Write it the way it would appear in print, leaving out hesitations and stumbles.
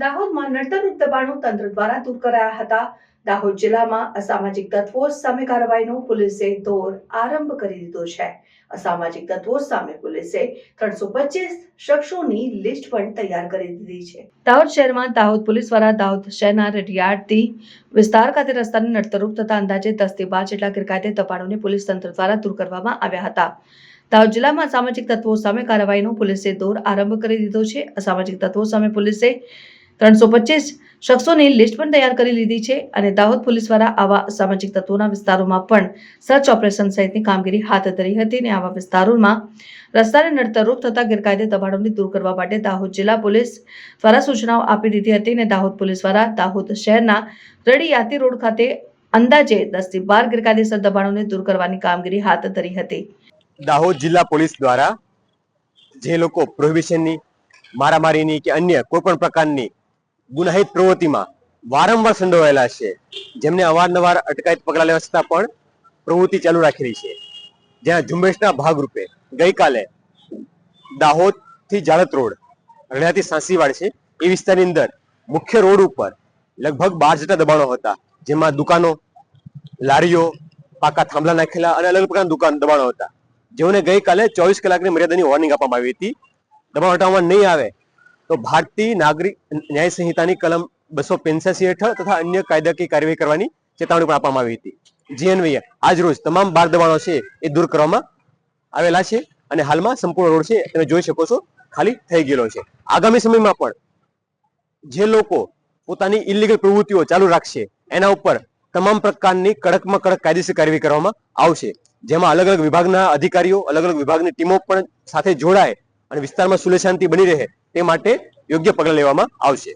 દાહોદમાં નડતરરૂપ દબાણો તંત્ર દ્વારા દૂર કરાયા હતા। દાહોદ જિલ્લામાં અસામાજિક તત્વો સામે કાર્યવાહીનો પોલીસે દોર આરંભ કરી દીધો છે। અસામાજિક તત્વો સામે પોલીસે 325 શખ્સોની લિસ્ટ પણ તૈયાર કરી દીધી છે। દાહોદ શહેરમાં દાહોદ પોલીસ દ્વારા દાહોદ શહેરના રેડિયાર્ટી વિસ્તાર ખાતે રસ્તાને નડતરરૂપ તથા અંદાજે 10 થી 12 જેટલા ગેરકાયદે દબાણોને પોલીસ તંત્ર દ્વારા દૂર કરવામાં આવ્યા હતા। દાહોદ જિલ્લામાં અસામાજિક તત્વો સામે કાર્યવાહીનો પોલીસે દોર આરંભ કરી દીધો છે। અસામાજિક તત્વો સામે પોલીસે 325 શખ્સોની લિસ્ટ પણ તૈયાર કરી લીધી છે અને દાહોદ પોલીસ દ્વારા આવા અસામાજિક તત્વોના વિસ્તારોમાં પણ સર્ચ ઓપરેશન સહિતની કામગીરી હાથ ધરી હતી અને આવા વિસ્તારોમાં રસ્તાને નડતરરૂપ થતા ગેરકાયદે દબાણોને દૂર કરવા માટે દાહોદ જિલ્લા પોલીસ દ્વારા સૂચનાઓ આપી દીધી હતી અને દાહોદ પોલીસ દ્વારા દાહોદ શહેરના રેડિયાર્ટી રોડ ખાતે અંદાજે 10 થી 12 ગેરકાયદેસર દબાણોને દૂર કરવાની કામગીરી હાથ ધરી હતી। દાહોદ જિલ્લા પોલીસ દ્વારા જે લોકો પ્રોહિબિશનની, મારામારીની કે અન્ય કોઈ પણ પ્રકારની ગુનાહિત પ્રવૃત્તિમાં વારંવાર સંડોવાયેલા છે, જેમને અવારનવાર અટકાયત પગલાં લેવા છતાં પણ પ્રવૃત્તિ ચાલુ રાખી રહી છે, જ્યાં ઝુંબેશના ભાગરૂપે ગઈકાલે દાહોદથી જાડત રોડ, રણિયાથી સાંસીવાડ છે એ વિસ્તારની અંદર મુખ્ય રોડ ઉપર લગભગ 12 જેટલા દબાણો હતા, જેમાં દુકાનો, લારીઓ, પાકા થાંભલા નાખેલા અને અલગ પ્રકારના દબાણો હતા, જેઓને ગઈકાલે 24 કલાકની મર્યાદાની વોર્નિંગ આપવામાં આવી હતી। દબાણ હટાવવામાં નહીં આવે તો ભારતીય નાગરિક ન્યાય સંહિતાની કલમ 285 હેઠળ તથા અન્ય કાયદાકીય કાર્યવાહી કરવાની ચેતવણી પણ આપવામાં આવી હતી। જે અન્વયે આજ રોજ તમામ 12 દબાણો છે એ દૂર કરવામાં આવેલા છે અને હાલમાં સંપૂર્ણ રોડ છે તમે જોઈ શકો છો ખાલી થઈ ગયેલો છે। આગામી સમયમાં પણ જે લોકો પોતાની ઇલીગલ પ્રવૃત્તિઓ ચાલુ રાખશે એના ઉપર તમામ પ્રકારની કડકમાં કડક કાયદેસર કાર્યવાહી કરવામાં આવશે, જેમાં અલગ અલગ વિભાગના અધિકારીઓ, અલગ અલગ વિભાગની ટીમો પણ સાથે જોડાય અને વિસ્તારમાં સુલેહ શાંતિ બની રહે તે માટે યોગ્ય પગલાં લેવામાં આવશે।